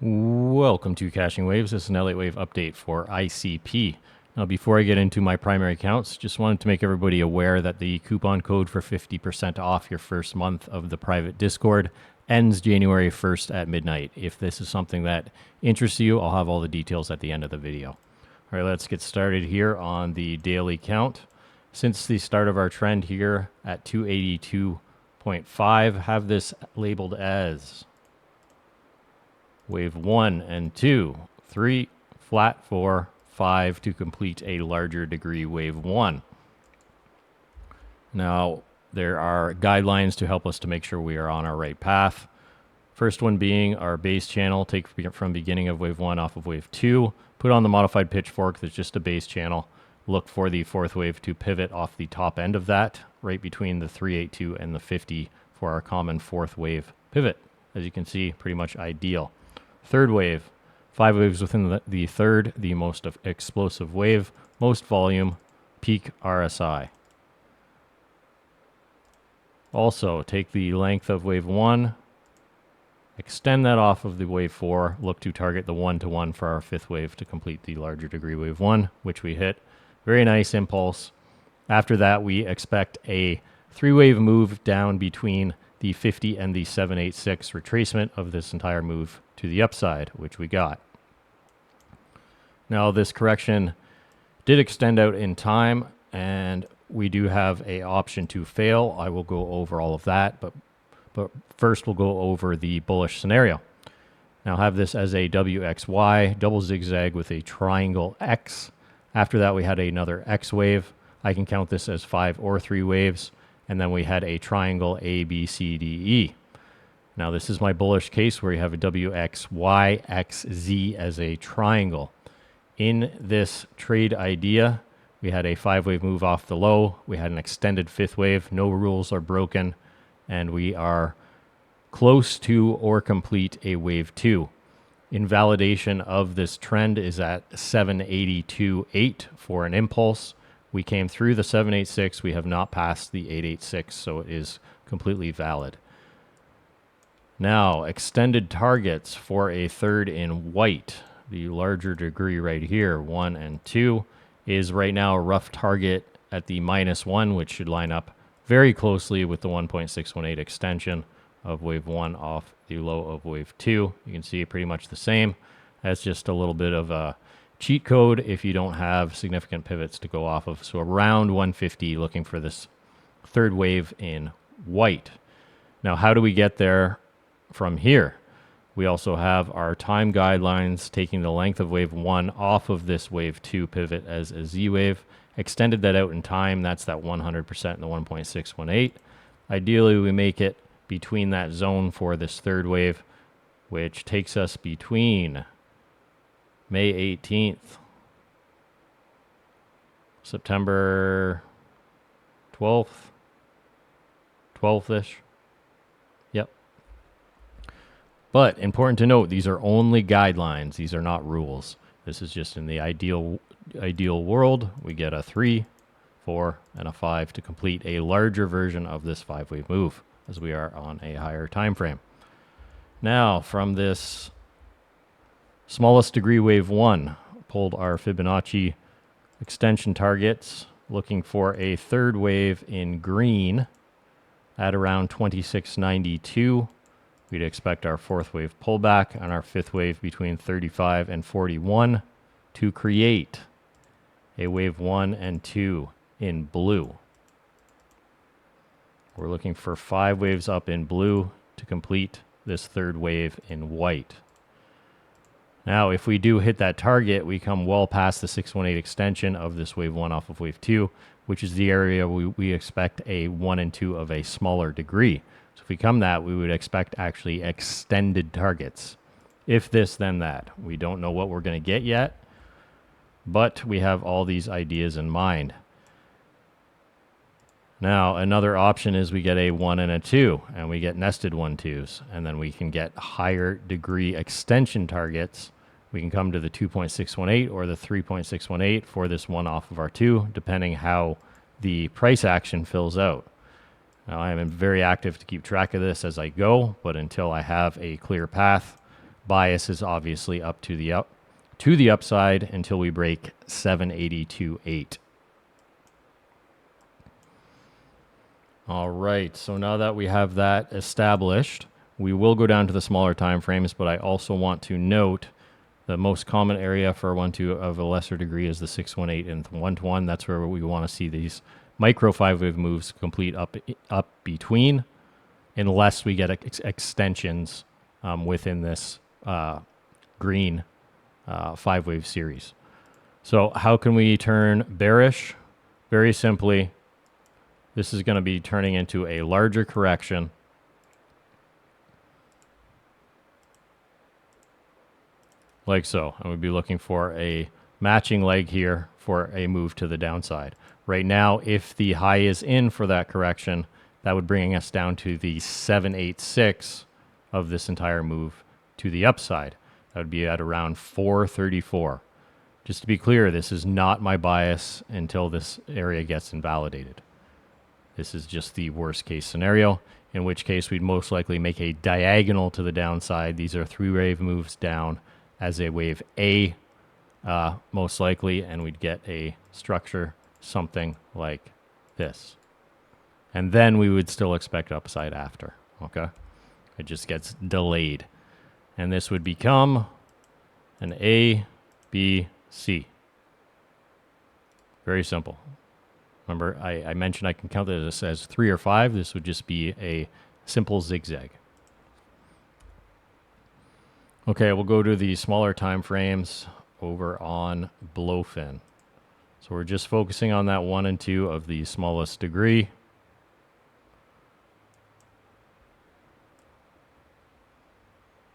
Welcome to Caching Waves. This is an Elliott Wave update for ICP. Now, before I get into my primary accounts, just wanted to make everybody aware that the coupon code for 50% off your first month of the private Discord ends January 1st at midnight. If this is something that interests you, I'll have all the details at the end of the video. All right, let's get started here on the daily count. Since the start of our trend here at 282.5, have this labeled as wave 1 and 2, 3, flat 4, 5 to complete a larger degree wave 1. Now, there are guidelines to help us to make sure we are on our right path. First one being our base channel, take from beginning of wave 1 off of wave 2, put on the modified pitchfork that's just a base channel, look for the fourth wave to pivot off the top end of that, right between the 382 and the 50 for our common fourth wave pivot. As you can see, pretty much ideal. Third wave, 5 waves within the third, the most explosive wave, most volume, peak RSI. Also, take the length of wave 1, extend that off of the wave 4, look to target the 1-to-1 for our fifth wave to complete the larger degree wave 1, which we hit. Very nice impulse. After that, we expect a 3-wave move down between the 50 and the 786 retracement of this entire move to the upside, which we got. Now, this correction did extend out in time, and we do have an option to fail. I will go over all of that, but first we'll go over the bullish scenario. Now, have this as a WXY, double zigzag with a triangle X. After that, we had another X wave. I can count this as 5 or 3 waves. And then we had a triangle A, B, C, D, E. Now, this is my bullish case where you have a WXY, XZ as a triangle. In this trade idea, we had a 5-wave move off the low. We had an extended 5th wave. No rules are broken. And we are close to or complete a wave 2. Invalidation of this trend is at 782.8 for an impulse. We came through the 786. We have not passed the 886, so it is completely valid. Now, extended targets for a third in white. The larger degree right here, 1 and 2, is right now a rough target at the -1, which should line up very closely with the 1.618 extension of wave 1 off the low of wave 2. You can see pretty much the same. That's just a little bit of a cheat code if you don't have significant pivots to go off of. So around 150, looking for this third wave in white. Now, how do we get there from here? We also have our time guidelines, taking the length of wave 1 off of this wave 2 pivot as a Z wave, extended that out in time. That's that 100% in the 1.618. Ideally, we make it between that zone for this third wave, which takes us between May 18th, September 12th, 12th-ish. Yep. But important to note, these are only guidelines. These are not rules. This is just in the ideal world. We get a 3, 4, and a 5 to complete a larger version of this 5-wave move, as we are on a higher time frame. Now, from this smallest degree wave 1, pulled our Fibonacci extension targets, looking for a third wave in green at around 2692. We'd expect our fourth wave pullback and our fifth wave between 35 and 41 to create a wave 1 and 2 in blue. We're looking for 5 waves up in blue to complete this third wave in white. Now, if we do hit that target, we come well past the 618 extension of this wave 1 off of wave 2, which is the area we expect a 1 and 2 of a smaller degree. So if we come that, we would expect actually extended targets. If this, then that. We don't know what we're going to get yet, but we have all these ideas in mind. Now, another option is we get a 1 and a 2, and we get nested 1-2s, and then we can get higher degree extension targets. We can come to the 2.618 or the 3.618 for this one off of our 2, depending how the price action fills out. Now, I am very active to keep track of this as I go, but until I have a clear path, bias is obviously up to the upside until we break 782.8. All right, so now that we have that established, we will go down to the smaller time frames, but I also want to note the most common area for 1-2 of a lesser degree is the 618 and 1-1. That's where we want to see these micro 5-wave moves complete up between, unless we get extensions within this green 5-wave series. So how can we turn bearish? Very simply, this is going to be turning into a larger correction. Like so. And we'd be looking for a matching leg here for a move to the downside. Right now, if the high is in for that correction, that would bring us down to the 786 of this entire move to the upside. That would be at around 434. Just to be clear, this is not my bias until this area gets invalidated. This is just the worst case scenario, in which case we'd most likely make a diagonal to the downside. These are 3-wave moves down as a wave A, most likely, and we'd get a structure something like this. And then we would still expect upside after, okay? It just gets delayed. And this would become an A, B, C. Very simple. Remember, I mentioned I can count this as 3 or 5. This would just be a simple zigzag. Okay, we'll go to the smaller time frames over on Blowfin. So we're just focusing on that 1 and 2 of the smallest degree.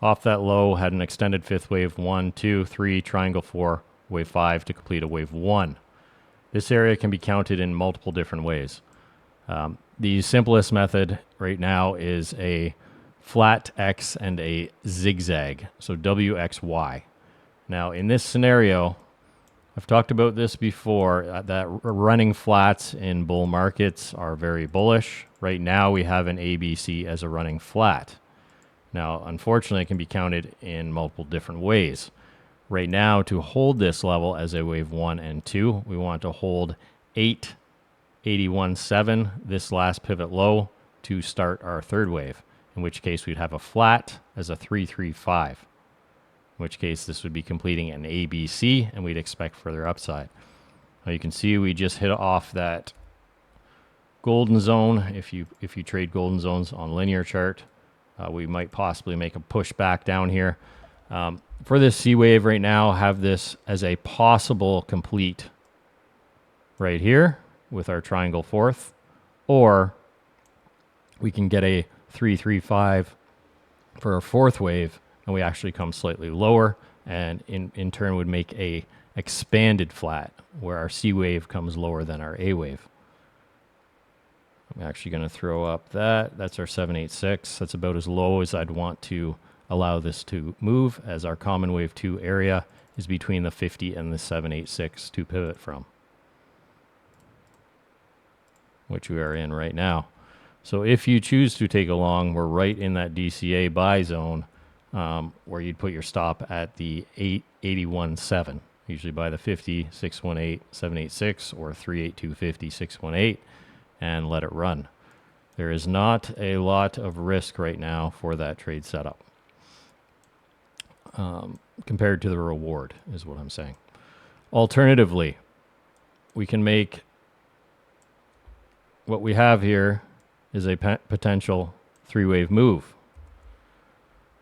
Off that low, had an extended 5th wave, 1, 2, 3, triangle 4, wave 5 to complete a wave 1. This area can be counted in multiple different ways. The simplest method right now is a flat X and a zigzag, so WXY. Now, in this scenario, I've talked about this before, that running flats in bull markets are very bullish. Right now, we have an ABC as a running flat. Now, unfortunately, it can be counted in multiple different ways. Right now, to hold this level as a wave 1 and 2, we want to hold 881.7, this last pivot low, to start our third wave, in which case we'd have a flat as a 335, in which case this would be completing an ABC, and we'd expect further upside. Now you can see we just hit off that golden zone. If you trade golden zones on linear chart, we might possibly make a push back down here. For this C wave right now, have this as a possible complete right here with our triangle 4th, or we can get a 335 for our 4th wave, and we actually come slightly lower, and in turn would make a expanded flat where our C wave comes lower than our A wave. I'm actually going to throw up that's our 786. That's about as low as I'd want to allow this to move, as our common wave 2 area is between the 50 and the 786 to pivot from, which we are in right now. So if you choose to take a long, we're right in that DCA buy zone, where you'd put your stop at the 881.7, usually by the 50, 618, 786, or 382.50, 618, and let it run. There is not a lot of risk right now for that trade setup, compared to the reward, is what I'm saying. Alternatively, we can make what we have here is a potential 3-wave move,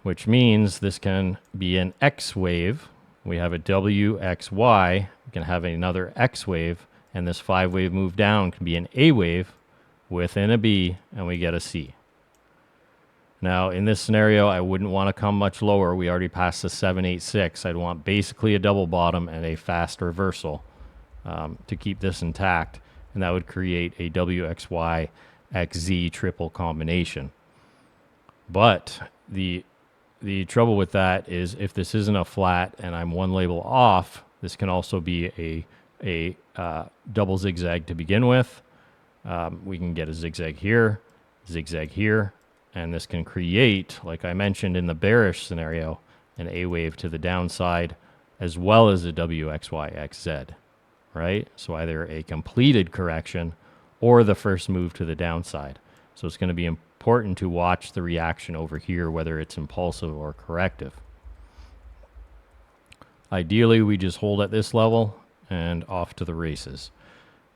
which means this can be an X wave. We have a WXY, we can have another X wave, and this 5-wave move down can be an A wave within a B, and we get a C. Now, in this scenario, I wouldn't want to come much lower. We already passed the 786. I'd want basically a double bottom and a fast reversal to keep this intact, and that would create a WXY XZ triple combination. But the trouble with that is, if this isn't a flat and I'm one label off, this can also be a double zigzag to begin with. We can get a zigzag here, and this can create, like I mentioned in the bearish scenario, an A wave to the downside, as well as a WXYXZ, right? So either a completed correction or the first move to the downside. So it's going to be important to watch the reaction over here, whether it's impulsive or corrective. Ideally, we just hold at this level and off to the races.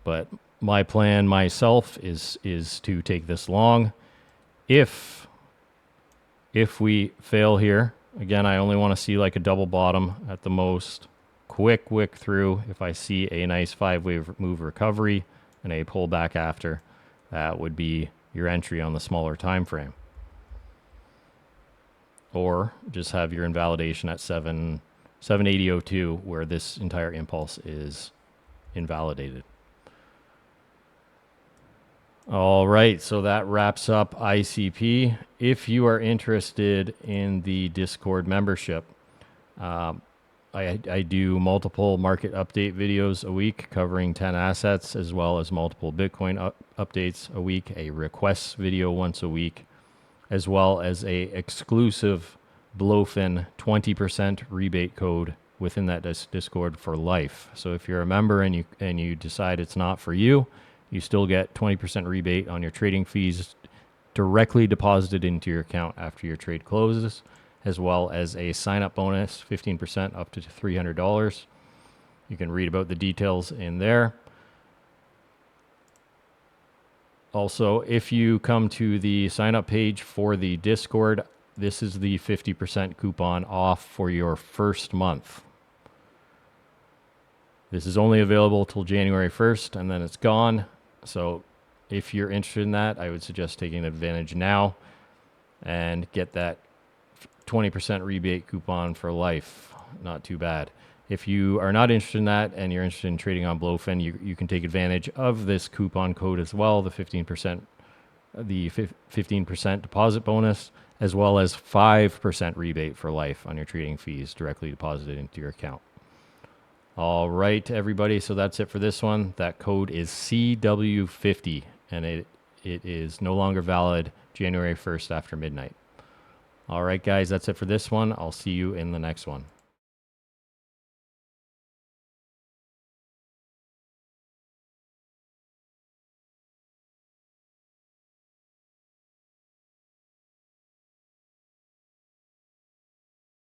But my plan myself is to take this long. If we fail here, again, I only want to see like a double bottom at the most. Quick wick through. If I see a nice 5-wave move recovery and a pullback after, that would be your entry on the smaller time frame. Or just have your invalidation at 780.02, where this entire impulse is invalidated. All right, so that wraps up ICP. If you are interested in the Discord membership, I do multiple market update videos a week covering 10 assets, as well as multiple Bitcoin updates a week, a requests video once a week, as well as a exclusive Blowfin 20% rebate code within that Discord for life. So if you're a member and you decide it's not for you, you still get 20% rebate on your trading fees directly deposited into your account after your trade closes, as well as a sign-up bonus, 15% up to $300. You can read about the details in there. Also, if you come to the sign-up page for the Discord, this is the 50% coupon off for your first month. This is only available till January 1st, and then it's gone. So if you're interested in that, I would suggest taking advantage now and get that 20% rebate coupon for life. Not too bad. If you are not interested in that and you're interested in trading on Blowfin, you can take advantage of this coupon code as well, the 15% deposit bonus, as well as 5% rebate for life on your trading fees directly deposited into your account. All right, everybody. So that's it for this one. That code is CW50, and it is no longer valid January 1st after midnight. All right, guys, that's it for this one. I'll see you in the next one.